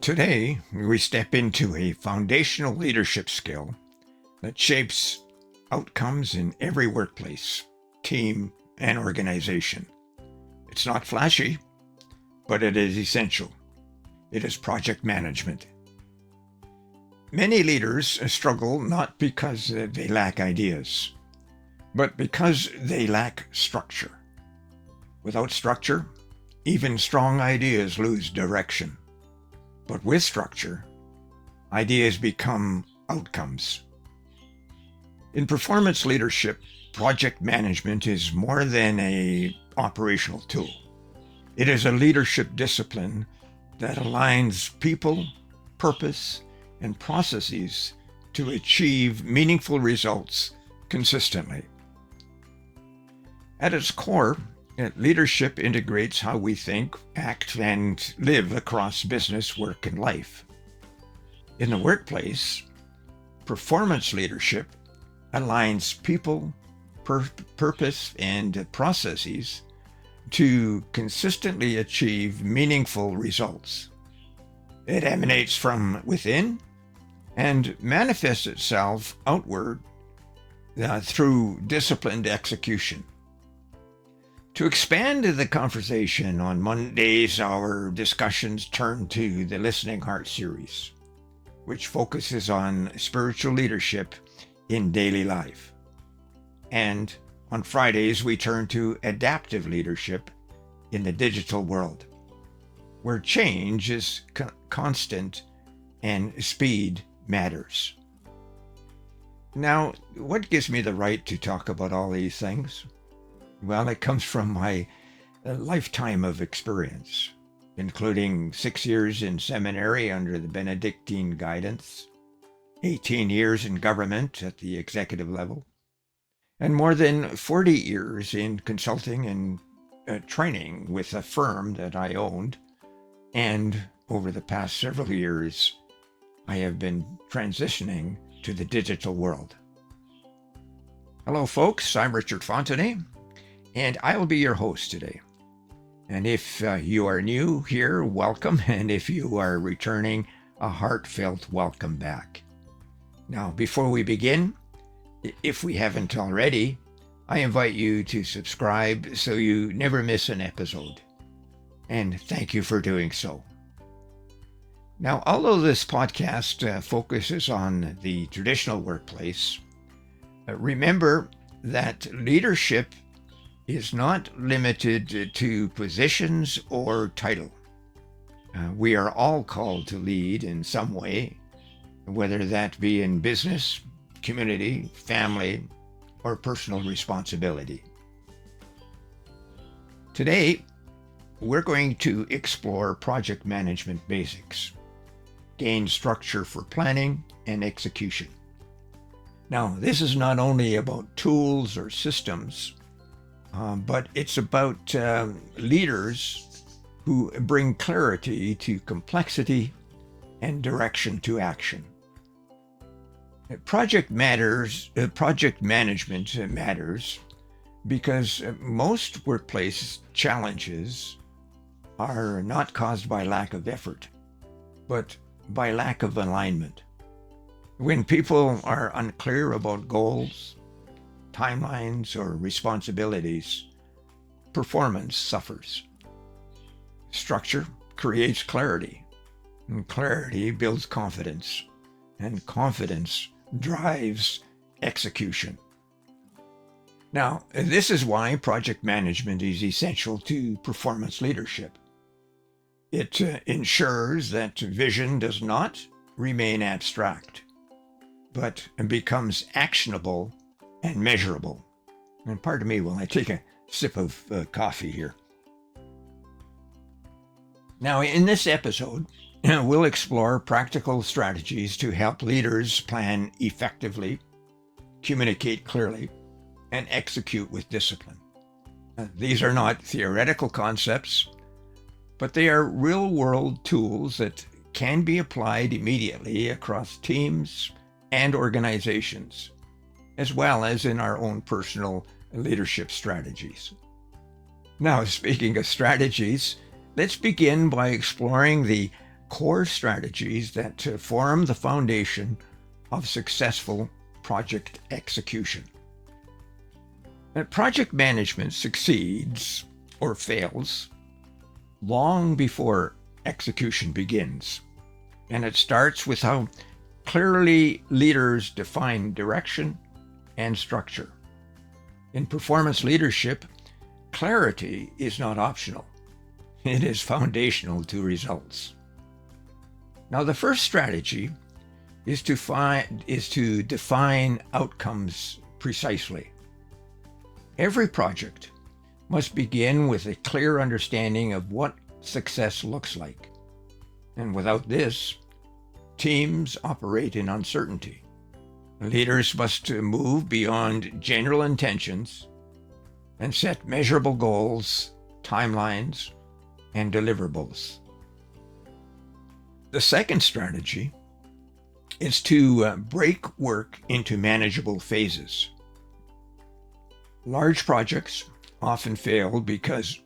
Today, we step into a foundational leadership skill that shapes outcomes in every workplace, team, and organization. It's not flashy, but it is essential. It is project management. Many leaders struggle not because they lack ideas, but because they lack structure. Without structure, even strong ideas lose direction. But with structure, ideas become outcomes. In performance leadership, project management is more than an operational tool. It is a leadership discipline that aligns people, purpose, and processes to achieve meaningful results consistently. At its core, leadership integrates how we think, act, and live across business, work, and life. In the workplace, performance leadership aligns people, purpose, and processes to consistently achieve meaningful results. It emanates from within and manifests itself outward through disciplined execution. To expand the conversation, on Mondays, our discussions turn to the Listening Heart series, which focuses on spiritual leadership in daily life. And on Fridays, we turn to adaptive leadership in the digital world, where change is constant and speed matters. Now, what gives me the right to talk about all these things? Well, it comes from my lifetime of experience, including 6 years in seminary under the Benedictine guidance, 18 years in government at the executive level, and more than 40 years in consulting and training with a firm that I owned. And over the past several years, I have been transitioning to the digital world. Hello, folks. I'm Richard Fontanie, and I will be your host today. And if you are new here, welcome. And if you are returning, a heartfelt welcome back. Now, before we begin, if we haven't already, I invite you to subscribe so you never miss an episode. And thank you for doing so. Now, although this podcast focuses on the traditional workplace, remember that leadership is not limited to positions or title. We are all called to lead in some way, whether that be in business, community, family, or personal responsibility. Today, we're going to explore project management basics, gain structure for planning and execution. Now, this is not only about tools or systems, but it's about leaders who bring clarity to complexity and direction to action. Project management matters because most workplace challenges are not caused by lack of effort, but by lack of alignment. When people are unclear about goals, timelines, or responsibilities, performance suffers. Structure creates clarity, and clarity builds confidence, and confidence drives execution. Now, this is why project management is essential to performance leadership. It ensures that vision does not remain abstract, but becomes actionable and measurable. And pardon me while I take a sip of coffee here. Now, in this episode, we'll explore practical strategies to help leaders plan effectively, communicate clearly, and execute with discipline. These are not theoretical concepts, but they are real-world tools that can be applied immediately across teams and organizations, as well as in our own personal leadership strategies. Now, speaking of strategies, let's begin by exploring the core strategies that form the foundation of successful project execution. Project management succeeds or fails long before execution begins, and it starts with how clearly leaders define direction and structure. In performance leadership, clarity is not optional. It is foundational to results. Now, the first strategy is to define outcomes precisely. Every project must begin with a clear understanding of what success looks like. And without this, teams operate in uncertainty. Leaders must move beyond general intentions and set measurable goals, timelines, and deliverables. The second strategy is to break work into manageable phases. Large projects often fail because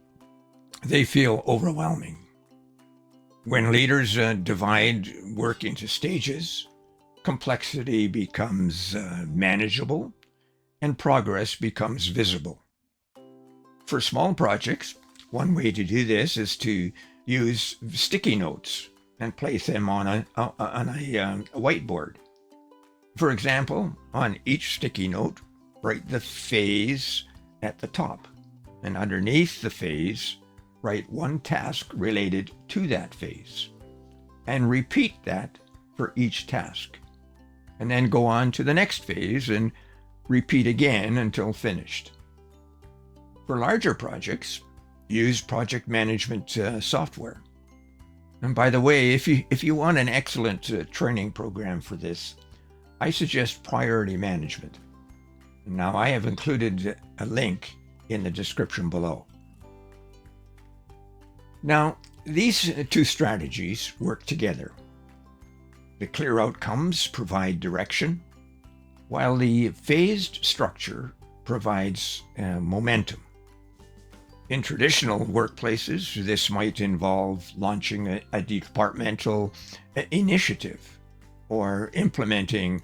they feel overwhelming. When leaders divide work into stages, complexity becomes manageable and progress becomes visible. For small projects, one way to do this is to use sticky notes and place them on a whiteboard. For example, on each sticky note, write the phase at the top, and underneath the phase, write one task related to that phase, and repeat that for each task, and then go on to the next phase and repeat again until finished. For larger projects, use project management software. And by the way, if you want an excellent training program for this, I suggest Priority Management. Now, I have included a link in the description below. Now, these two strategies work together. The clear outcomes provide direction, while the phased structure provides momentum. In traditional workplaces, this might involve launching a departmental initiative or implementing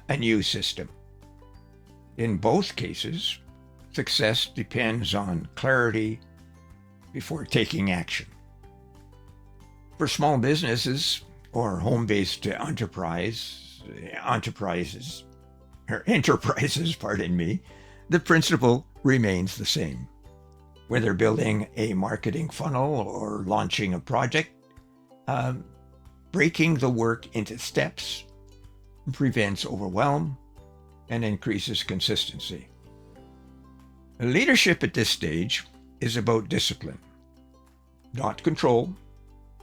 a new system. In both cases, success depends on clarity before taking action. For small businesses or home-based enterprises, the principle remains the same. Whether building a marketing funnel or launching a project, breaking the work into steps prevents overwhelm and increases consistency. Leadership at this stage is about discipline, not control,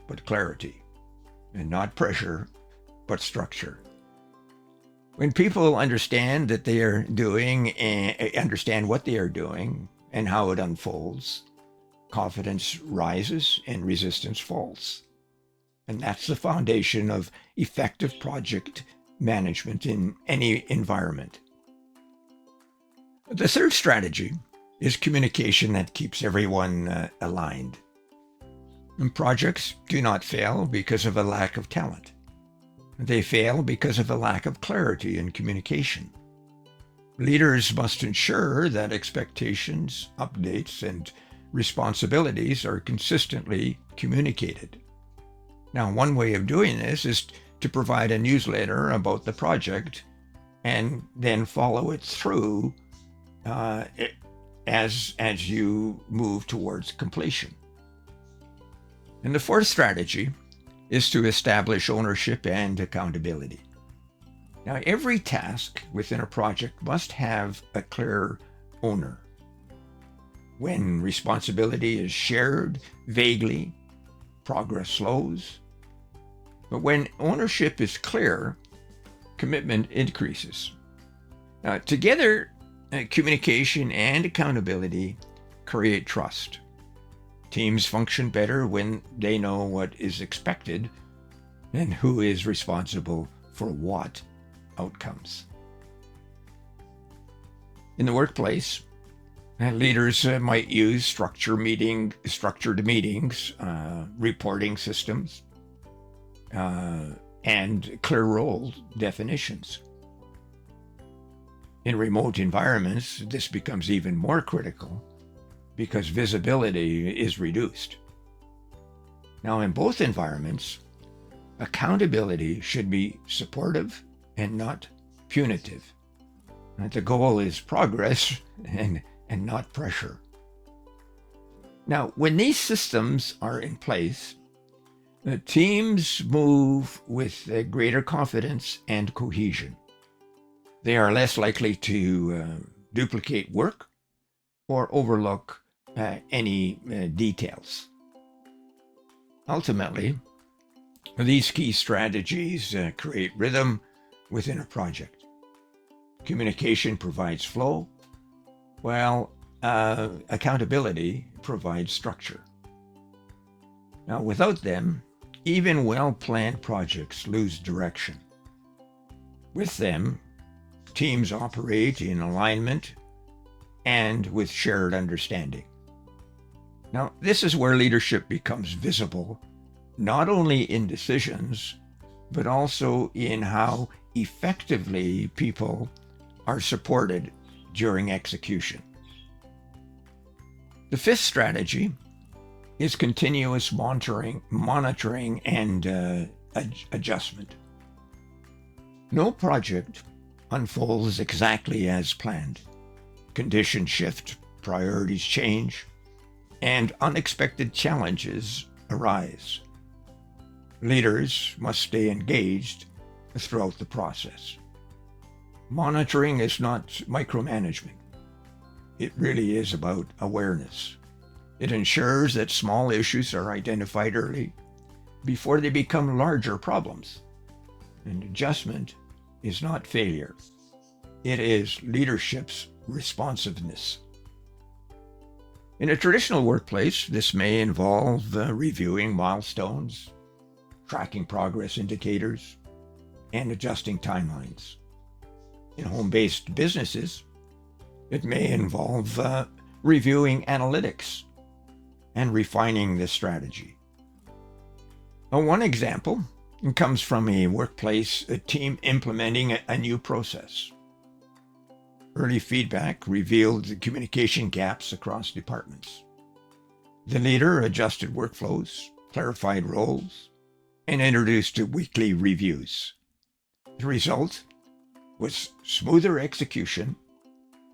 but clarity, and not pressure, but structure. When people understand what they are doing and how it unfolds, confidence rises and resistance falls. And that's the foundation of effective project management in any environment. The third strategy is communication that keeps everyone aligned. And projects do not fail because of a lack of talent. They fail because of a lack of clarity in communication. Leaders must ensure that expectations, updates, and responsibilities are consistently communicated. Now, one way of doing this is to provide a newsletter about the project and then follow it through as you move towards completion. And the fourth strategy is to establish ownership and accountability. Now, every task within a project must have a clear owner. When responsibility is shared vaguely, progress slows. But when ownership is clear, commitment increases. Now, together, communication and accountability create trust. Teams function better when they know what is expected and who is responsible for what outcomes. In the workplace, leaders might use structured meetings, reporting systems, and clear role definitions. In remote environments, this becomes even more critical because visibility is reduced. Now, in both environments, accountability should be supportive and not punitive. And the goal is progress and not pressure. Now, when these systems are in place, the teams move with greater confidence and cohesion. They are less likely to duplicate work or overlook any details. Ultimately, these key strategies create rhythm within a project. Communication provides flow, while accountability provides structure. Now, without them, even well-planned projects lose direction. With them, teams operate in alignment and with shared understanding. Now, this is where leadership becomes visible, not only in decisions, but also in how effectively people are supported during execution. The fifth strategy is continuous monitoring and adjustment. No project unfolds exactly as planned. Conditions shift, priorities change, and unexpected challenges arise. Leaders must stay engaged throughout the process. Monitoring is not micromanagement. It really is about awareness. It ensures that small issues are identified early before they become larger problems. And adjustment is not failure. It is leadership's responsiveness. In a traditional workplace, this may involve reviewing milestones, tracking progress indicators, and adjusting timelines. In home-based businesses, it may involve reviewing analytics and refining the strategy. Now, one example comes from a workplace, a team implementing a new process. Early feedback revealed the communication gaps across departments. The leader adjusted workflows, clarified roles, and introduced weekly reviews. The result was smoother execution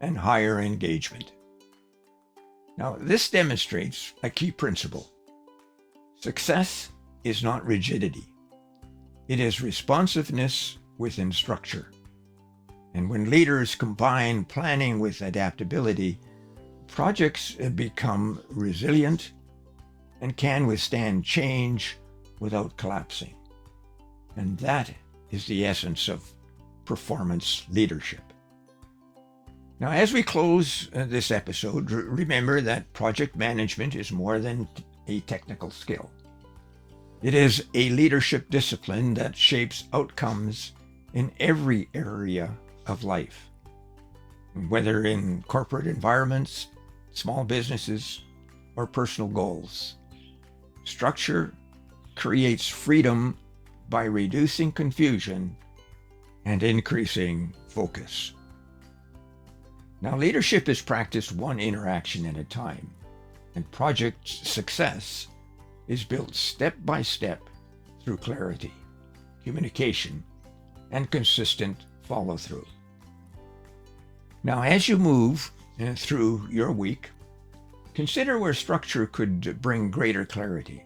and higher engagement. Now, this demonstrates a key principle. Success is not rigidity. It is responsiveness within structure. And when leaders combine planning with adaptability, projects become resilient and can withstand change without collapsing. And that is the essence of performance leadership. Now, as we close this episode, remember that project management is more than a technical skill. It is a leadership discipline that shapes outcomes in every area of life, whether in corporate environments, small businesses, or personal goals. Structure creates freedom by reducing confusion and increasing focus. Now, leadership is practiced one interaction at a time, and project success is built step by step through clarity, communication, and consistent follow-through. Now, as you move through your week, consider where structure could bring greater clarity.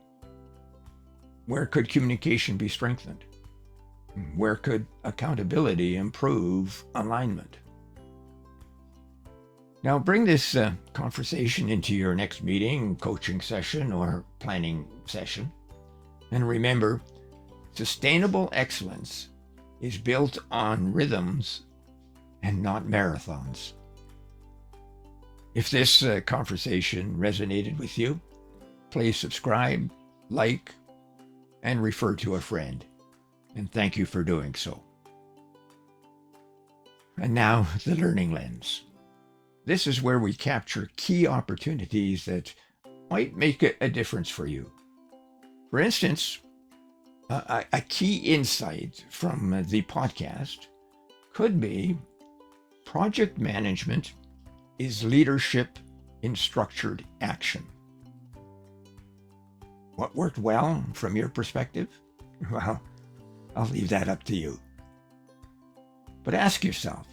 Where could communication be strengthened? Where could accountability improve alignment? Now, bring this conversation into your next meeting, coaching session, or planning session. And remember, sustainable excellence is built on rhythms and not marathons. If this conversation resonated with you, please subscribe, like, and refer to a friend. And thank you for doing so. And now, the learning lens. This is where we capture key opportunities that might make a difference for you. For instance, A key insight from the podcast could be project management is leadership in structured action. What worked well from your perspective? Well, I'll leave that up to you. But ask yourself,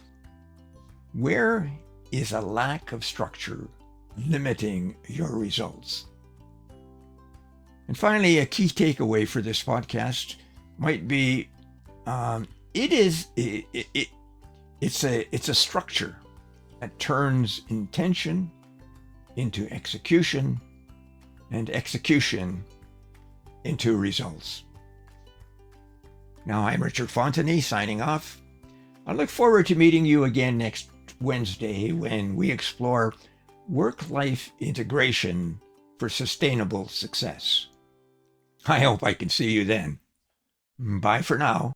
where is a lack of structure limiting your results? And finally, a key takeaway for this podcast might be it's a structure that turns intention into execution and execution into results. Now, I'm Richard Fontanie signing off. I look forward to meeting you again next Wednesday when we explore work-life integration for sustainable success. I hope I can see you then. Bye for now.